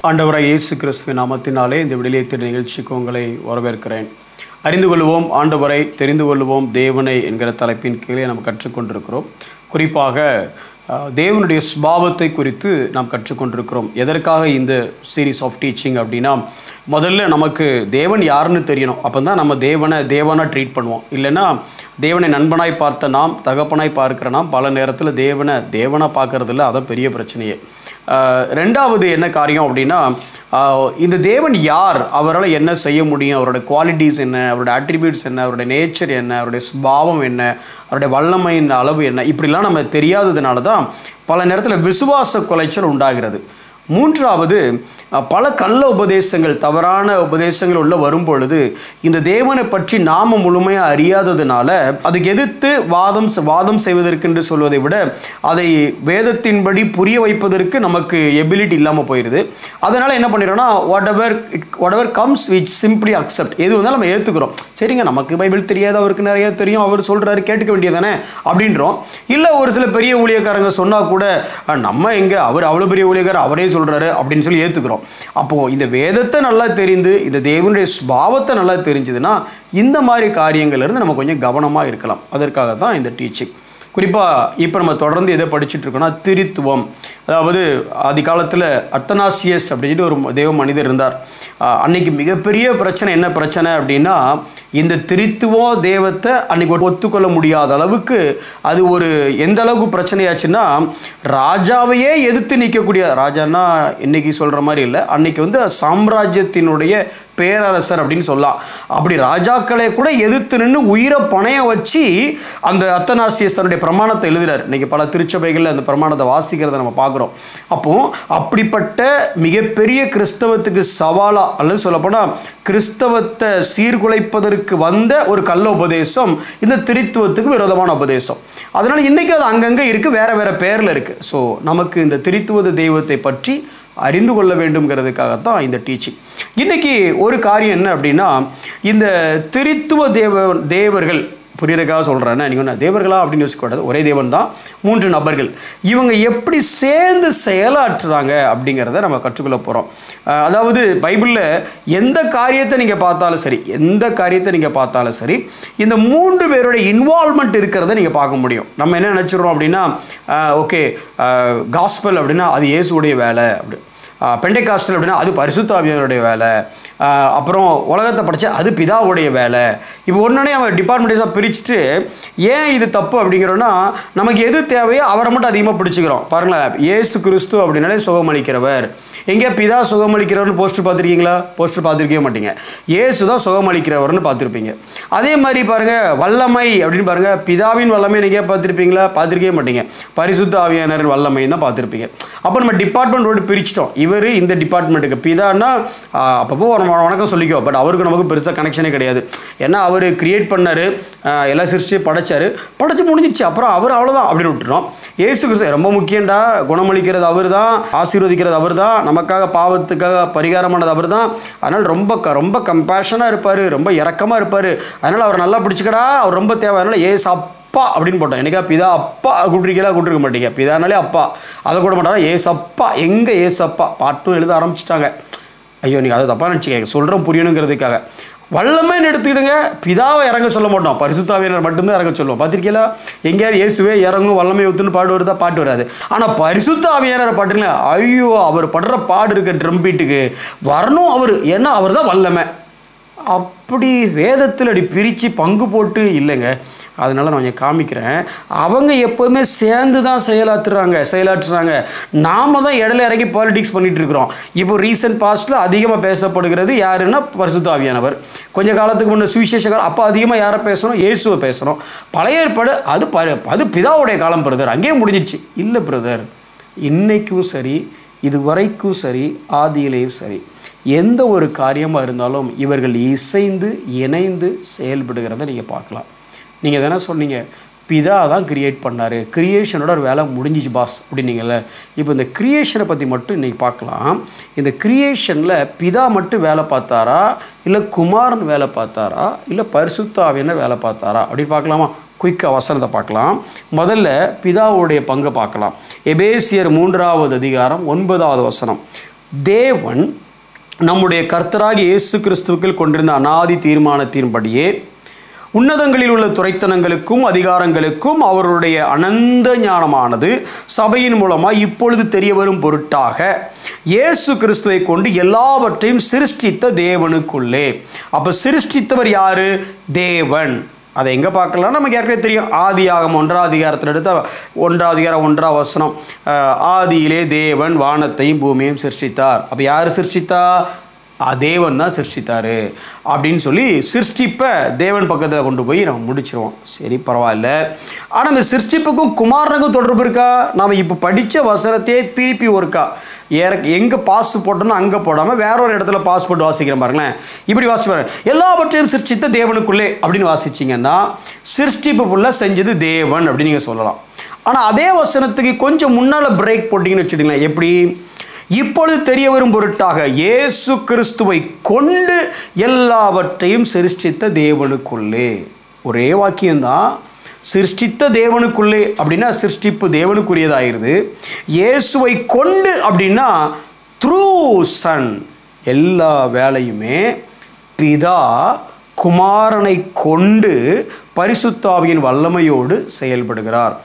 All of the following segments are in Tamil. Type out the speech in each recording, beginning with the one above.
ஆண்டவராய் இயேசு கிறிஸ்துவின் நாமத்தினாலே இந்த விடுதலை நிகழ்ச்சிக்கு உங்களை வரவேற்கிறேன். அறிந்து கொள்வோம் ஆண்டவரை, தெரிந்து கொள்வோம் தேவனை என்கிற தலைப்பின் கீழே நாம் கற்றுக்கொண்டிருக்கிறோம். குறிப்பாக தேவனுடைய சுபாவத்தை குறித்து நாம் கற்றுக்கொண்டிருக்கிறோம். எதற்காக இந்த சீரீஸ் ஆஃப் டீச்சிங் அப்படின்னா, முதல்ல நமக்கு தேவன் யாருன்னு தெரியணும். அப்போ தான் நம்ம தேவனாக ட்ரீட் பண்ணுவோம். இல்லைன்னா தேவனை நண்பனாய் பார்த்த நாம், தகப்பனாய் பார்க்குற நாம் பல நேரத்தில் தேவனாக பார்க்குறதில்ல. அதான் பெரிய பிரச்சனையே. ரெண்டாவது என்ன காரியம் அப்படின்னா, இந்த தேவன் யார், அவரால் என்ன செய்ய முடியும், அவரோட குவாலிட்டிஸ் என்ன, அவரோட அட்ரிபியூட்ஸ் என்ன, அவருடைய நேச்சர் என்ன, அவருடைய சுபாவம் என்ன, அவருடைய வல்லமையின் அளவு என்ன, இப்படிலாம் நம்ம தெரியாததுனால தான் பல நேரத்தில் விசுவாச குலைச்சல் உண்டாகிறது. மூன்றாவது, பல கள்ள உபதேசங்கள், தவறான உபதேசங்கள் உள்ள வரும்பொழுது இந்த தேவனை பற்றி நாம் முழுமையாக அறியாததுனால அதுக்கு எதிர்த்து வாதம் செய்வதற்கென்று சொல்வதை விட அதை வேதத்தின்படி புரிய வைப்பதற்கு நமக்கு எபிலிட்டி இல்லாமல் போயிடுது. அதனால் என்ன பண்ணிடுறோன்னா, whatever comes which simply accept. எது வந்தாலும் நம்ம ஏற்றுக்கிறோம். சரிங்க, நமக்கு பைபிள் தெரியாது, அவருக்கு நிறைய தெரியும், அவர் சொல்கிறாரு கேட்டுக்க வேண்டியதானே அப்படின்றோம். இல்லை, ஒரு சில பெரிய ஊழியக்காரங்க சொன்னால் கூட நம்ம எங்கே, அவர் அவ்வளோ பெரிய ஊழியக்காரர், அவரே சொல்கிறாரு அப்படின்னு சொல்லி ஏற்றுக்கிறோம். அப்போது இந்த வேதத்தை நல்லா தெரிந்து இந்த தேவனுடைய சுபாவத்தை நல்லா தெரிஞ்சதுன்னா இந்த மாதிரி காரியங்கள்லேருந்து நம்ம கொஞ்சம் கவனமாக இருக்கலாம். அதற்காக தான் இந்த டீச்சிங். குறிப்பாக இப்போ நம்ம தொடர்ந்து எதை படிச்சுட்டு இருக்கோம்னா, திரித்துவம். அதாவது ஆதி காலத்தில் அத்தனாசியஸ் அப்படின்னு ஒரு தேவ மனிதர் இருந்தார். அன்னைக்கு மிகப்பெரிய பிரச்சனை என்ன பிரச்சனை அப்படின்னா, இந்த திரித்துவ தேவத்தை அன்னைக்கு ஒத்துக்கொள்ள முடியாத அளவுக்கு அது ஒரு எந்த அளவுக்கு பிரச்சனையாச்சுன்னா, ராஜாவையே எதிர்த்து நிற்கக்கூடிய, ராஜான்னா இன்னைக்கு சொல்கிற மாதிரி இல்லை, அன்னைக்கு சாம்ராஜ்யத்தினுடைய பேரரசர் அப்படின்னு சொல்லலாம். அப்படி ராஜாக்களை கூட எதிர்த்து நின்று உயிரை பணைய வச்சு அந்த அத்தனாசியஸ் தன்னுடைய பிரமாணத்தை எழுதுகிறார். இன்றைக்கி பல திருச்சபைகளில் அந்த பிரமாணத்தை வாசிக்கிறத நம்ம பார்க்குறோம். அப்போது அப்படிப்பட்ட மிகப்பெரிய கிறிஸ்தவத்துக்கு சவாலாக, அல்லது சொல்லப்போனால் கிறிஸ்தவத்தை சீர்குலைப்பதற்கு வந்த ஒரு கள்ள உபதேசம் இந்த திரித்துவத்துக்கு விரோதமான உபதேசம். அதனால் இன்றைக்கி அது அங்கங்கே இருக்குது, வேறு வேறு பேரில் இருக்குது. ஸோ நமக்கு இந்த திரித்துவ தெய்வத்தை பற்றி அறிந்து கொள்ள வேண்டும்ங்கிறதுக்காகத்தான் இந்த டீச்சிங். இன்றைக்கி ஒரு காரியம் என்ன அப்படின்னா, இந்த திரித்துவ தேவர்கள் புரியறதுக்காக சொல்கிறேன்னா, நீங்கள் தேவர்களா அப்படின்னு யோசிக்கக்கூடாது. ஒரே தேவன் தான், 3 நபர்கள். இவங்க எப்படி சேர்ந்து செயலாற்றுறாங்க அப்படிங்கிறத நம்ம கற்றுக்கொள்ள போகிறோம். அதாவது பைபிளில் எந்த காரியத்தை நீங்கள் பார்த்தாலும் சரி, இந்த 3 பேருடைய இன்வால்மெண்ட் இருக்கிறத நீங்கள் பார்க்க முடியும். நம்ம என்ன நினச்சிடுறோம் அப்படின்னா, ஓகே காஸ்பல் அப்படின்னா அது இயேசுடைய வேலை, அப்படி பெண்டெகாஸ்டல் அப்படின்னா அது பரிசுத்த ஆவியானவருடைய வேலை, அப்புறம் உலகத்தை படித்தா அது பிதாவுடைய வேலை. இப்போ ஒன்றே அவன் டிபார்ட்மெண்ட்ஸாக பிரிச்சுட்டு ஏன் இது தப்பு அப்படிங்கிறோன்னா, நமக்கு எது தேவையோ அவரை மட்டும் அதிகமாக பிடிச்சிக்கிறோம். பாருங்களேன், இயேசு கிறிஸ்து அப்படின்னாலே சுகமளிக்கிறவர். எங்கே பிதா சுகமளிக்கிறவர்னு போஸ்டர் பார்த்துருக்கீங்களா? போஸ்டர் பார்த்துருக்கவே மாட்டீங்க. இயேசு தான் சுகமளிக்கிறவர்னு பார்த்துருப்பீங்க. அதே மாதிரி பாருங்கள், வல்லமை அப்படின்னு பாருங்கள், பிதாவின் வல்லமை நீங்கள் பார்த்துருப்பீங்களா? பார்த்துருக்கவே மாட்டீங்க. பரிசுத்த ஆவியானவரின் வல்லமை தான் பார்த்துருப்பீங்க. அப்போ நம்ம டிபார்ட்மெண்ட்டோடு பிரிச்சிட்டோம். இவர் இந்த டிபார்ட்மெண்ட்டுக்கு பிதான்னா அப்பப்போ வணக்கம் சொல்லிக்கோ, பட் அவருக்கு நமக்கு பெருசாக கனெக்ஷனே கிடையாது. ஏன்னா அவர் கிரியேட் பண்ணார், எல்லா சிருஷ்டியும் படைச்சு முடிஞ்சிடுச்சு, அப்புறம் அவர் அவ்வளோதான் அப்படின்னு விட்டுறோம். இயேசு கிறிஸ்து ரொம்ப முக்கியண்டா, குணமளிக்கிறது அவர் தான், ஆசீர்வதிக்கிறது அவர் தான், நமக்காக பாவத்துக்காக பரிகாரமானது அவர் தான். அதனால் ரொம்ப கம்பேஷனாக இருப்பார், ரொம்ப இரக்கமாக இருப்பார். அதனால் அவர் நல்லா பிடிச்சிக்கடா, அவர் ரொம்ப தேவை. அதனால் ஏசு அப்பா அப்படின்னு போட்டோம். எனக்கா பிதா அப்பா கூப்பிட்ருக்க மாட்டீங்க, பிதானாலே அப்பா, அதை கூட மாட்டாங்க. ஏசப்பா, எங்கே ஏசப்பா பாட்டும் எழுத ஆரம்பிச்சிட்டாங்க. ஐயோ, நீங்கள் அதை தப்பாக நினச்சிக்க, சொல்கிறோம் புரியணுங்கிறதுக்காக. வல்லமைன்னு எடுத்துக்கிடுங்க, பிதாவை இறங்க சொல்ல மாட்டோம், பரிசுத்தாவியனர் மட்டும்தான் இறங்க சொல்லுவோம். பார்த்துருக்கீங்களா? எங்கேயாவது இயேசுவே இறங்கும் வல்லமை ஊத்துன்னு பாட்டு வராது. ஆனால் பரிசுத்தாவியனரை பாட்டுங்களா, ஐயோ அவர் படுற பாடு இருக்க ட்ரம் பீட்டுக்கு வரணும் அவர், ஏன்னா அவர் தான் வல்லமை. அப்படி வேதத்தில் அப்படி பிரித்து பங்கு போட்டு இல்லைங்க. அதனால் நான் கொஞ்சம் காமிக்கிறேன். அவங்க எப்போவுமே சேர்ந்து தான் செயலாற்றுறாங்க. நாம் தான் இடையில இறங்கி பாலிடிக்ஸ் பண்ணிகிட்டு இருக்கிறோம். இப்போ ரீசெண்ட் பாஸ்ட்டில் அதிகமாக பேசப்படுகிறது யாருன்னா பரிசுத்த ஆவியானவர். கொஞ்சம் காலத்துக்கு முன்னே சுவிசேஷகாலம், அப்போ அதிகமாக யாரை பேசணும்? இயேசுவை பேசணும். பழைய ஏற்பாடு அது பிதாவுடைய காலம் பிரதர், அங்கேயே முடிஞ்சிடுச்சு. இல்லை பிரதர், இன்னைக்கும் சரி, இது வரைக்கும் சரி, ஆதியிலேயும் சரி, எந்த ஒரு காரியமாக இருந்தாலும் இவர்கள் இணைந்து செயல்படுகிறத நீங்கள் பார்க்கலாம். நீங்கள் தானே சொன்னீங்க, பிதா தான் கிரியேட் பண்ணார், கிரியேஷனோட ஒரு வேலை முடிஞ்சிச்சு பாஸ் அப்படின்னீங்கல்ல. இப்போ இந்த கிரியேஷனை பற்றி மட்டும் இன்றைக்கி பார்க்கலாம். இந்த கிரியேஷனில் பிதா மட்டும் வேலை பார்த்தாரா, இல்லை குமாரன் வேலை பார்த்தாரா, இல்லை பரிசுத்த ஆவியானவர் வேலை பார்த்தாரா அப்படின்னு பார்க்கலாமா? குயிக்காக வசனத்தை பார்க்கலாம். முதல்ல பிதாவுடைய பங்கை பார்க்கலாம். எபேசியர் 3வது அதிகாரம் 9வது வசனம். தேவன் நம்முடைய கர்த்தராகிய இயேசு கிறிஸ்துவுக்குள் கொண்டிருந்த அநாதி தீர்மானத்தின்படியே உன்னதங்களில் உள்ள துரைத்தனங்களுக்கும் அதிகாரங்களுக்கும் அவருடைய அனந்த ஞானமானது சபையின் மூலமாக இப்பொழுது தெரிய வரும் பொருட்டாக இயேசு கிறிஸ்துவை கொண்டு எல்லாவற்றையும் சிருஷ்டித்த தேவனுக்குள்ளே. அப்போ சிருஷ்டித்தவர் யாரு? தேவன். அதை எங்கே பார்க்கலாம்? நமக்கு ஏற்கனவே தெரியும். ஆதியாகமம் 1ஆம் அதிகாரத்தில் எடுத்தால் 1ஆம் அதிகாரம் 1ஆம் வசனம், ஆதியிலே தேவன் வானத்தையும் பூமியையும் சிருஷ்டித்தார். அப்போ யார் சிருஷ்டித்தா? தேவன் தான் சிருஷ்டித்தார் அப்படின்னு சொல்லி சிருஷ்டிப்பை தேவன் பக்கத்தில் கொண்டு போய் நம்ம முடிச்சிருவோம். சரி, பரவாயில்ல. ஆனால் இந்த சிருஷ்டிப்புக்கும் குமாரனுக்கும் தொடர்பு இருக்கா? நாம் இப்போ படித்த வசனத்தையே திருப்பி ஒருக்கா எங்கே பாஸ் போட்டோம்னா அங்கே போடாமல் வேற ஒரு இடத்துல பாஸ் போட்டு வாசிக்கிறேன் பாருங்களேன். இப்படி வாசிச்சு பாருங்க. எல்லாவற்றையும் சிருஷ்டித்த தேவனுக்குள்ளே அப்படின்னு வாசிச்சிங்கன்னா சிருஷ்டிப்பு ஃபுல்லாக செஞ்சது தேவன் அப்படின்னு நீங்கள் சொல்லலாம். ஆனால் அதே வசனத்துக்கு கொஞ்சம் முன்னால் பிரேக் போட்டிங்கன்னு வச்சுடுங்களேன். எப்படி? இப்பொழுது தெரிய வரும் பொருட்டாக இயேசு கிறிஸ்துவை கொண்டு எல்லாவற்றையும் சிருஷ்டித்த தேவனுக்குள்ளே. ஒரே வாக்கியம்தான். சிருஷ்டித்த தேவனுக்குள்ளே அப்படின்னா சிருஷ்டிப்பு தேவனுக்குரியதாயிருது. இயேசுவை கொண்டு அப்படின்னா த்ரூ சன். எல்லா வேலையுமே பிதா குமாரனை கொண்டு பரிசுத்த ஆவியின் வல்லமையோடு செயல்படுகிறார்.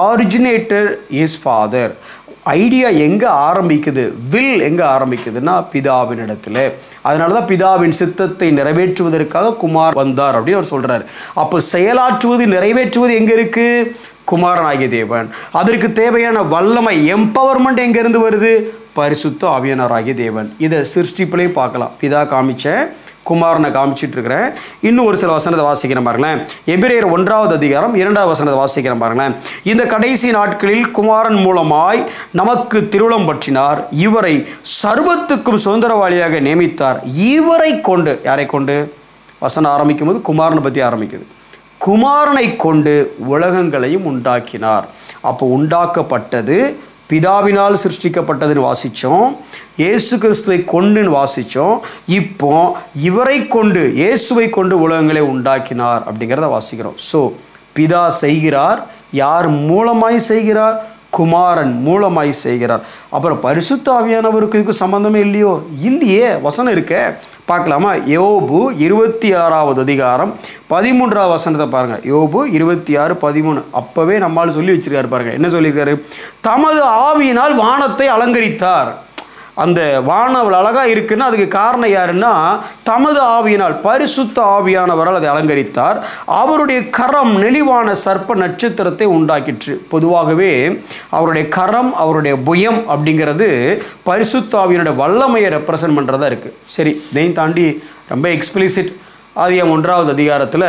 Originator is father. ஐடியா எங்கே ஆரம்பிக்குது? வில் எங்கே ஆரம்பிக்குதுன்னா பிதாவின் இடத்துல. அதனால தான் பிதாவின் சித்தத்தை நிறைவேற்றுவதற்காக குமார் வந்தார் அப்படின்னு அவர் சொல்கிறார். அப்போ செயலாற்றுவது நிறைவேற்றுவது எங்கே இருக்குது? குமாரனாகிய தேவன். அதற்கு தேவையான வல்லமை எம்பவர்மெண்ட் எங்கேருந்து வருது? பரிசுத்த ஆவியானவராகிய தேவன். இதை சிருஷ்டிப்பிலையும் பார்க்கலாம். பிதா காமிச்சேன், குமாரனை காமிச்சிட்டு இருக்கிறேன். இன்னும் ஒரு சில வசனத்தை வாசிக்கிறேன் பாருங்களேன். எபிரேயர் 1ஆம் அதிகாரம் 2ஆம் வசனத்தை வாசிக்கிறேன் பாருங்களேன். இந்த கடைசி நாட்களில் குமாரன் மூலமாய் நமக்கு திருவுளம் பற்றினார். இவரை சர்வத்துக்கும் சுதந்திரவாளியாக நியமித்தார். இவரை கொண்டு, யாரை கொண்டு? வசனம் ஆரம்பிக்கும் போது குமாரனை பற்றி ஆரம்பிக்குது. குமாரனை கொண்டு உலகங்களையும் உண்டாக்கினார். அப்போ உண்டாக்கப்பட்டது பிதாவினால் சிருஷ்டிக்கப்பட்டதுன்னு வாசித்தோம். இயேசு கிறிஸ்துவை கொண்டுன்னு வாசித்தோம். இப்போ இவரை கொண்டு, இயேசுவை கொண்டு உலகங்களை உண்டாக்கினார் அப்படிங்கிறத வாசிக்கிறோம். ஸோ பிதா செய்கிறார். யார் மூலமாய் செய்கிறார்? குமாரன் மூலமாய் செய்கிறார். அப்புறம் பரிசுத்த ஆவியானவருக்கு இதுக்கு சம்பந்தமே இல்லையோ? இல்லையே, வசனம் இருக்கே, பார்க்கலாமா? யோபு 26ஆம் அதிகாரம் 13ஆம் வசனத்தை பாருங்கள். யோபு 26:13. அப்போவே நம்மால் சொல்லி வச்சிருக்காரு பாருங்கள். என்ன சொல்லியிருக்காரு? தமது ஆவியினால் வானத்தை அலங்கரித்தார். அந்த வானம் அழகாக இருக்குன்னா அதுக்கு காரணம் யாருன்னா தமது ஆவியினால், பரிசுத்த ஆவியானவரால் அதை அலங்கரித்தார். அவருடைய கரம் நெளிவான சர்ப்ப நட்சத்திரத்தை உண்டாக்கிற்று. பொதுவாகவே அவருடைய கரம், அவருடைய புயம் அப்படிங்கிறது பரிசுத்த ஆவியினுடைய வல்லமையை ரெப்ரசன்ட் பண்ணுறதா இருக்குது. சரி, இதையும் தாண்டி ரொம்ப எக்ஸ்பிளிசிட் ஆதியாகமம் 1ஆம் அதிகாரத்தில்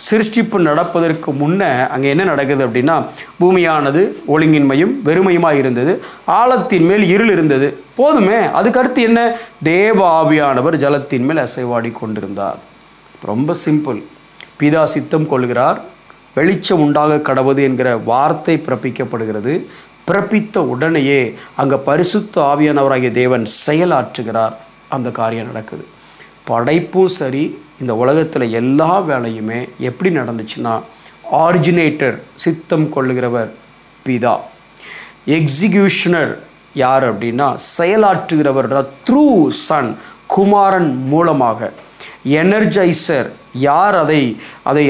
சிருஷ்டிப்பு நடப்பதற்கு முன்னே அங்கே என்ன நடக்குது அப்படின்னா, பூமியானது ஒழுங்கின்மையும் வெறுமையுமாக இருந்தது, ஆழத்தின் மேல் இருள் இருந்தது. போதுமே, அதுக்கடுத்து என்ன? தேவ ஆவியானவர் ஜலத்தின் மேல் அசைவாடி கொண்டிருந்தார். ரொம்ப சிம்பிள். பிதா சித்தம் கொள்கிறார், வெளிச்சம் உண்டாக கடவுது என்கிற வார்த்தை பிறப்பிக்கப்படுகிறது. பிறப்பித்த உடனேயே அங்கே பரிசுத்த ஆவியானவராகிய தேவன் செயலாற்றுகிறார். அந்த காரியம் நடக்குது. படைப்பும் சரி, இந்த உலகத்தில் எல்லா வேலையுமே எப்படி நடந்துச்சுன்னா, ஆரிஜினேட்டர் சித்தம் கொள்ளுகிறவர் பிதா. எக்ஸிக்யூஷனர் யார் அப்படின்னா செயலாற்றுகிறவர் த்ரூ சன், குமாரன் மூலமாக. எனர்ஜைசர் யார்?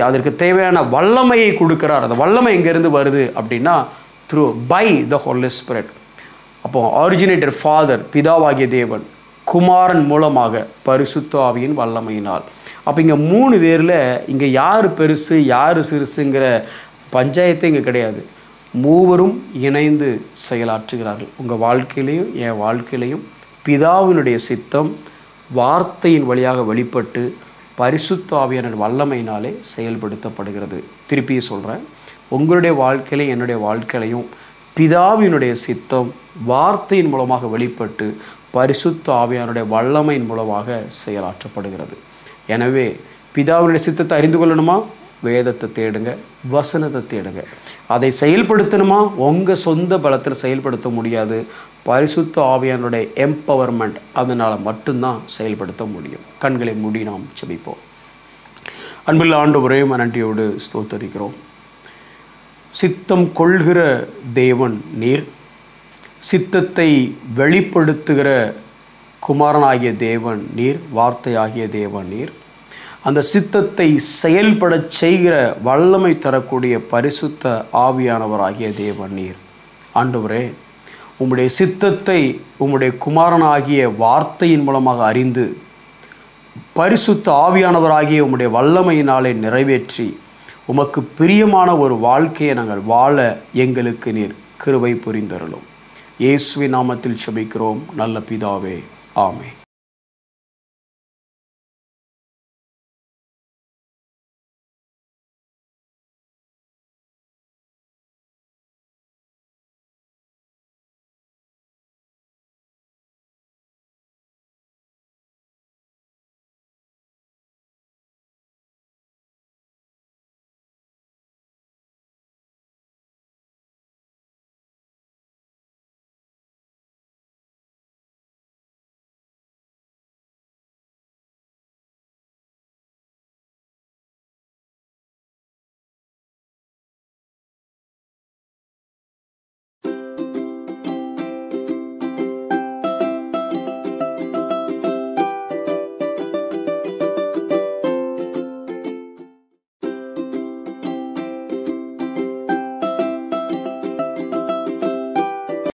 அதற்கு தேவையான வல்லமையை கொடுக்கிறார். அந்த வல்லமை எங்கேருந்து வருது அப்படின்னா through by the holy spirit. அப்போ ஆரிஜினேட்டர் ஃபாதர் பிதாவாகிய தேவன், குமாரன் மூலமாக பரிசுத்த ஆவியின் வல்லமையினால். அப்போ இங்கே 3 பேரில் இங்கே யார் பெருசு யார் சிறுசுங்கிற பஞ்சாயத்து இங்கே கிடையாது. மூவரும் இணைந்து செயலாற்றுகிறார்கள். உங்கள் வாழ்க்கையிலையும் என் வாழ்க்கையிலையும் பிதாவினுடைய சித்தம் வார்த்தையின் வழியாக வெளிப்பட்டு பரிசுத்த ஆவியான வல்லமையினாலே செயல்படுத்தப்படுகிறது. திருப்பி சொல்கிறேன், உங்களுடைய வாழ்க்கையிலையும் என்னுடைய வாழ்க்கையிலையும் பிதாவினுடைய சித்தம் வார்த்தையின் மூலமாக வெளிப்பட்டு பரிசுத்த ஆவியானுடைய வல்லமையின் மூலமாக செயலாற்றப்படுகிறது. எனவே பிதாவினுடைய சித்தத்தை அறிந்து கொள்ளணுமா? வேதத்தை தேடுங்க, வசனத்தை தேடுங்க. அதை செயல்படுத்தணுமா? உங்கள் சொந்த பலத்தில் செயல்படுத்த முடியாது. பரிசுத்த ஆவியானுடைய எம்பவர்மெண்ட், அதனால் மட்டும்தான் செயல்படுத்த முடியும். கண்களை மூடி நாம் ஜெபிப்போம். அன்புள்ள ஆண்டவரே, நன்றியோடு ஸ்தோத்தரிக்கிறோம். சித்தம் கொள்கிற தேவன் நீர், சித்தத்தை வெளிப்படுத்துகிற குமாரனாகிய தேவன் நீர், வார்த்தையாகிய தேவன் நீர். அந்த சித்தத்தை செயல்படச் செய்கிற வல்லமை தரக்கூடிய பரிசுத்த ஆவியானவராகிய தேவன் நீர். ஆண்டவரே, உம்முடைய சித்தத்தை உம்முடைய குமாரனாகிய வார்த்தையின் மூலமாக அறிந்து பரிசுத்த ஆவியானவராகிய உம்முடைய வல்லமையினாலே நிறைவேற்றி உமக்கு பிரியமான ஒரு வாழ்க்கையை நாங்கள் வாழ எங்களுக்கு நீர் கிருபை புரிந்தருளும். இயேசுவின் நாமத்தில் ஜெபிக்கிறோம் நல்ல பிதாவே, ஆமென்.